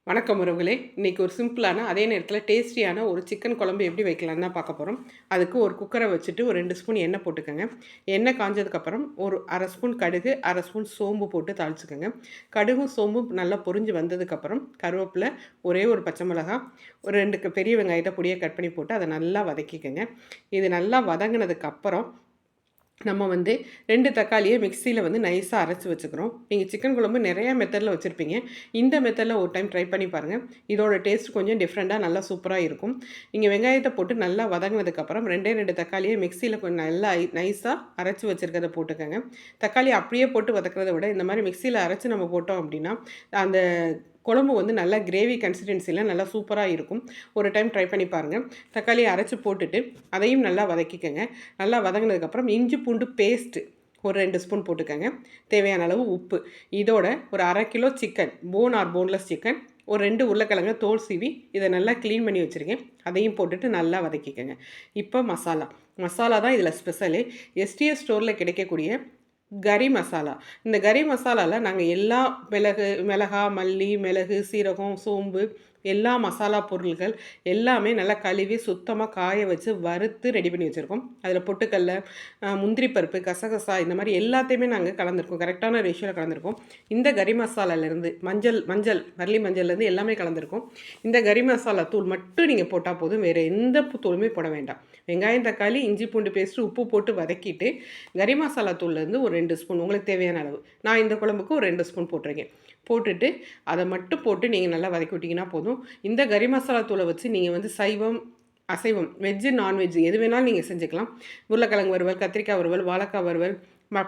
வணக்கம் உறவுகளே. இன்றைக்கி ஒரு சிம்பிளான அதே நேரத்தில் டேஸ்டியான ஒரு சிக்கன் குழம்பு எப்படி வைக்கலான்னு தான் பார்க்க போகிறோம். அதுக்கு ஒரு குக்கரை வச்சுட்டு ஒரு 2 ஸ்பூன் எண்ணெய் போட்டுக்கோங்க. எண்ணெய் காஞ்சதுக்கப்புறம் ஒரு அரை ஸ்பூன் கடுகு, அரை ஸ்பூன் சோம்பு போட்டு தாளிச்சுக்கோங்க. கடுகும் சோம்பும் நல்லா பொரிஞ்சு வந்ததுக்கப்புறம் கருவேப்பிலை, ஒரே ஒரு பச்சை மிளகாய், ஒரு 2 பெரிய வெங்காயத்தை பொடியை கட் பண்ணி போட்டு அதை நல்லா வதக்கிக்கோங்க. இது நல்லா வதங்கினதுக்கப்புறம் நம்ம 2 தக்காளியை மிக்சியில் நைஸாக அரைச்சி வச்சுக்கிறோம். நீங்கள் சிக்கன் குழம்பு நிறையா மெத்தடில் வச்சுருப்பீங்க. இந்த மெத்தடில் ஒரு டைம் ட்ரை பண்ணி பாருங்கள். இதோட டேஸ்ட் கொஞ்சம் டிஃப்ரெண்ட்டாக நல்லா சூப்பராக இருக்கும். நீங்கள் வெங்காயத்தை போட்டு நல்லா வதங்கினதுக்கப்புறம் 2 தக்காளியை மிக்சியில் கொஞ்சம் நல்லா நைஸாக அரைச்சி வச்சுருக்கிறத போட்டுக்கோங்க. தக்காளி அப்படியே போட்டு வதக்கிறத விட இந்த மாதிரி மிக்சியில் அரைச்சி நம்ம போட்டோம் அப்படின்னா அந்த குழம்பு நல்லா கிரேவி கன்சிஸ்டன்சியில் நல்லா சூப்பராக இருக்கும். ஒரு டைம் ட்ரை பண்ணி பாருங்கள். தக்காளியை அரைச்சி போட்டுட்டு அதையும் நல்லா வதக்கிக்கோங்க. நல்லா வதங்கினதுக்கப்புறம் இஞ்சி பூண்டு பேஸ்ட்டு ஒரு 2 ஸ்பூன் போட்டுக்கோங்க. தேவையான அளவு உப்பு. இதோட ஒரு அரை kilo chicken, bone or boneless chicken, ஒரு 2 உருளைக்கிழங்கு தோல் சீவி இதை நல்லா க்ளீன் பண்ணி வச்சுருக்கேன். அதையும் போட்டுட்டு நல்லா வதக்கிக்கோங்க. இப்போ மசாலா தான் இதில் ஸ்பெஷலு. எஸ்டிஎஸ் ஸ்டோரில் கிடைக்கக்கூடிய கறி மசாலா. இந்த கறி மசாலாவில் நாங்கள் எல்லா மிளகா, மல்லி, மிளகு, சீரகம், சோம்பு, எல்லா மசாலா பொருட்கள் எல்லாமே நல்லா கழுவி சுத்தமாக காய வச்சு வறுத்து ரெடி பண்ணி வச்சுருக்கோம். அதில் பொட்டுக்கல்ல, முந்திரி பருப்பு, கசகசா இந்த மாதிரி எல்லாத்தையுமே நாங்கள் கலந்துருக்கோம். கரெக்டான ரேஷியோவில் கலந்துருக்கோம். இந்த கறி மசாலாலேருந்து மஞ்சள் வரலி மஞ்சள்லேருந்து எல்லாமே கலந்துருக்கோம். இந்த கறி மசாலா தூள் மட்டும் நீங்கள் போட்டால் போதும். வேறு எந்த தூளுமே போட வேண்டாம். வெங்காயம், தக்காளி, இஞ்சி பூண்டு பேஸ்ட்டு, உப்பு போட்டு வதக்கிட்டு கறி மசாலா தூள்லேருந்து ஒரு 2 ஸ்பூன் உங்களுக்கு தேவையான அளவு, நான் இந்த குழம்புக்கு ஒரு 2 ஸ்பூன் போட்டிருக்கேன். போட்டுட்டு அதை மட்டும் போட்டு நீங்கள் நல்லா வதக்கி விட்டிங்கன்னா போதும். இந்த கறி மசாலா தூளை வச்சு நீங்கள் சைவம், அசைவம், வெஜ்ஜு, நான்வெஜ் எது வேணாலும் நீங்கள் செஞ்சுக்கலாம். உருளைக்கிழங்கு வறுவல், கத்திரிக்காய் வறுவல், வாழைக்காய் வறுவல்,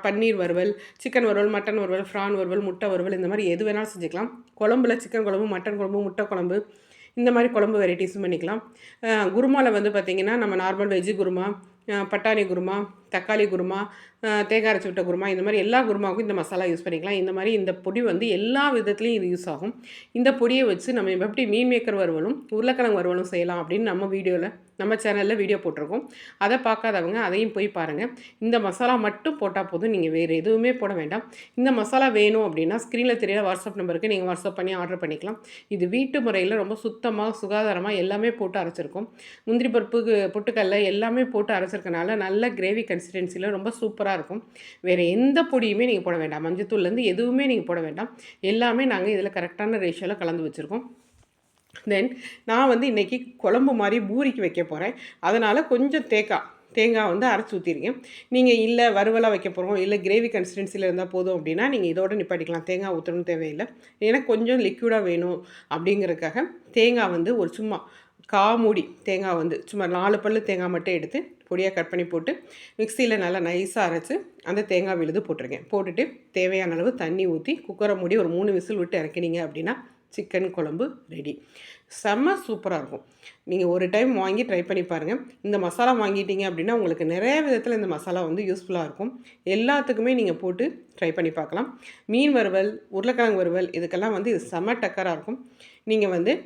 பன்னீர் வறுவல், சிக்கன் வறுவல், மட்டன் வறுவல், ஃப்ரான் வறுவல், முட்டை வறுவல், இந்த மாதிரி எது வேணாலும் செஞ்சுக்கலாம். குழம்புல சிக்கன் குழம்பு, மட்டன் குழம்பு, முட்டை குழம்பு, இந்த மாதிரி குழம்பு வெரைட்டிஸும் பண்ணிக்கலாம். குருமாவில் பார்த்திங்கன்னா நம்ம நார்மல் வெஜ்ஜு குருமா, பட்டாணி குருமா, தக்காளி குருமா, தேங்காய் அரைச்சி விட்ட குருமா, இந்த மாதிரி எல்லா குருமாவுக்கும் இந்த மசாலா யூஸ் பண்ணிக்கலாம். இந்த மாதிரி இந்த பொடி எல்லா விதத்துலேயும் இது யூஸ் ஆகும். இந்த பொடியை வச்சு நம்ம எப்படி மீன் மேக்கர் வறுவலும் உருளைக்கிழங்கு வறுவலும் செய்யலாம் அப்படின்னு நம்ம சேனலில் வீடியோ போட்டிருக்கோம். அதை பார்க்காதவங்க அதையும் போய் பாருங்கள். இந்த மசாலா மட்டும் போட்டால் போதும். நீங்கள் வேறு எதுவுமே போட வேண்டாம். இந்த மசாலா வேணும் அப்படின்னா ஸ்க்ரீனில் தெரியல வாட்ஸ்அப் நம்பருக்கு நீங்கள் வாட்ஸ்அப் பண்ணி ஆர்டர் பண்ணிக்கலாம். இது வீட்டு முறையில் ரொம்ப சுத்தமாக சுகாதாரமாக எல்லாமே போட்டு அரைச்சிருக்கோம். முந்திரி பருப்பு, பொட்டுக்கல்ல எல்லாமே போட்டு அரைச்சிருக்கனால நல்ல கிரேவி கன்சிஸ்டன்சியில் ரொம்ப சூப்பராக இருக்கும். வேறு எந்த பொடியுமே நீங்கள் போட வேண்டாம். மஞ்சத்தூள்லேருந்து எதுவுமே நீங்கள் போட வேண்டாம். எல்லாமே நாங்கள் இதில் கரெக்டான ரேஷியோவில் கலந்து வச்சுருக்கோம். தென் நான் இன்றைக்கி குழம்பு மாதிரி பூரிக்கு வைக்க போகிறேன். அதனால் கொஞ்சம் தேங்காய் அரைச்சி ஊற்றிருக்கேன். நீங்கள் இல்லை வறுவலாக வைக்க போகிறோம், இல்லை கிரேவி கன்சிஸ்டன்சியில் இருந்தால் போதும் அப்படின்னா நீங்கள் இதோட நிப்பாட்டிக்கலாம். தேங்காய் ஊற்றணும்னு தேவையில்லை. ஏன்னா கொஞ்சம் லிக்விடாக வேணும் அப்படிங்கிறதுக்காக தேங்காய் ஒரு சும்மா காமூடி தேங்காய் சும்மா 4 பல்லு தேங்காய் மட்டும் எடுத்து பொடியாக கட் பண்ணி போட்டு மிக்சியில் நல்லா நைஸாக அரைச்சி அந்த தேங்காய் விழுது போட்டிருக்கேன். போட்டுட்டு தேவையான அளவு தண்ணி ஊற்றி குக்கரை மூடி ஒரு 3 விசில் விட்டு இறக்கினீங்க அப்படின்னா சிக்கன் குழம்பு ரெடி. செம்ம சூப்பராக இருக்கும். நீங்கள் ஒரு டைம் வாங்கி ட்ரை பண்ணி பாருங்கள். இந்த மசாலா வாங்கிட்டீங்க அப்படின்னா உங்களுக்கு நிறைய விதத்தில் இந்த மசாலா யூஸ்ஃபுல்லாக இருக்கும். எல்லாத்துக்குமே நீங்கள் போட்டு ட்ரை பண்ணி பார்க்கலாம். மீன் வறுவல், உருளைக்கிழங்கு வறுவல் இதுக்கெல்லாம் இது செம்ம டக்கராக இருக்கும். நீங்கள்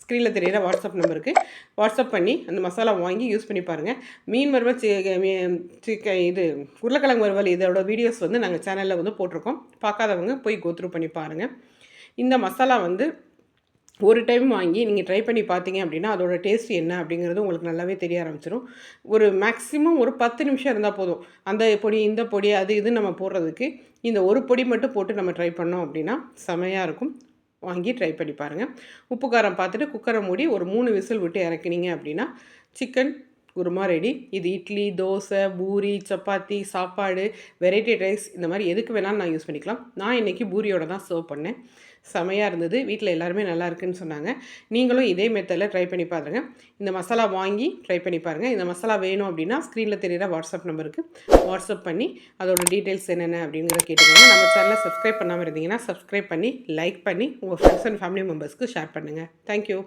ஸ்க்ரீனில் தெரிகிற வாட்ஸ்அப் நம்பருக்கு வாட்ஸ்அப் பண்ணி அந்த மசாலா வாங்கி யூஸ் பண்ணி பாருங்கள். மீன் வறுவல், இது உருளைக்கிழங்கு வறுவல் இதோட வீடியோஸ் நாங்கள் சேனலில் போட்டிருக்கோம். பார்க்காதவங்க போய் கோத்ரூ பண்ணி பாருங்கள். இந்த மசாலா ஒரு டைம் வாங்கி நீங்கள் ட்ரை பண்ணி பார்த்தீங்க அப்படின்னா அதோட டேஸ்ட் என்ன அப்படிங்கிறது உங்களுக்கு நல்லாவே தெரிய ஆரம்பிச்சிடும். ஒரு மேக்ஸிமம் ஒரு 10 நிமிஷம் இருந்தால் போதும். அந்த பொடி, இந்த பொடி, அது இது நம்ம போடுறதுக்கு இந்த ஒரு பொடி மட்டும் போட்டு நம்ம ட்ரை பண்ணோம் அப்படின்னா செமையாக இருக்கும். வாங்கி ட்ரை பண்ணி பாருங்கள். உப்பு காரம் பார்த்துட்டு குக்கரை மூடி ஒரு 3 விசில் விட்டு இறக்கினீங்க அப்படின்னா சிக்கன் குருமா ரெடி. இது இட்லி, தோசை, பூரி, சப்பாத்தி, சாப்பாடு, வெரைட்டி ரைஸ் இந்த மாதிரி எதுக்கு வேணாலும் நான் யூஸ் பண்ணிக்கலாம். நான் இன்றைக்கி பூரியோட தான் சர்வ் பண்ணேன். செமையாக இருந்தது. வீட்டில் எல்லாருமே நல்லா இருக்குன்னு சொன்னாங்க. நீங்களும் இதே மெத்தடில் ட்ரை பண்ணி பாருங்கள். இந்த மசாலா வாங்கி ட்ரை பண்ணி பாருங்கள். இந்த மசாலா வேணும் அப்படின்னா ஸ்க்ரீனில் தெரிகிற வாட்ஸ்அப் நம்பருக்கு வாட்ஸ்அப் பண்ணி அதோட டீட்டெயில்ஸ் என்னென்ன அப்படிங்கிறத கேட்டுக்கோங்க. நம்ம சேனலை சப்ஸ்கிரைப் பண்ணாமல் இருந்தீங்கன்னா சப்ஸ்கிரைப் பண்ணி லைக் பண்ணி உங்கள் ஃப்ரெண்ட்ஸ் அண்ட் ஃபேமிலி மெம்பர்ஸ்க்கு ஷேர் பண்ணுங்கள். தேங்க்யூ.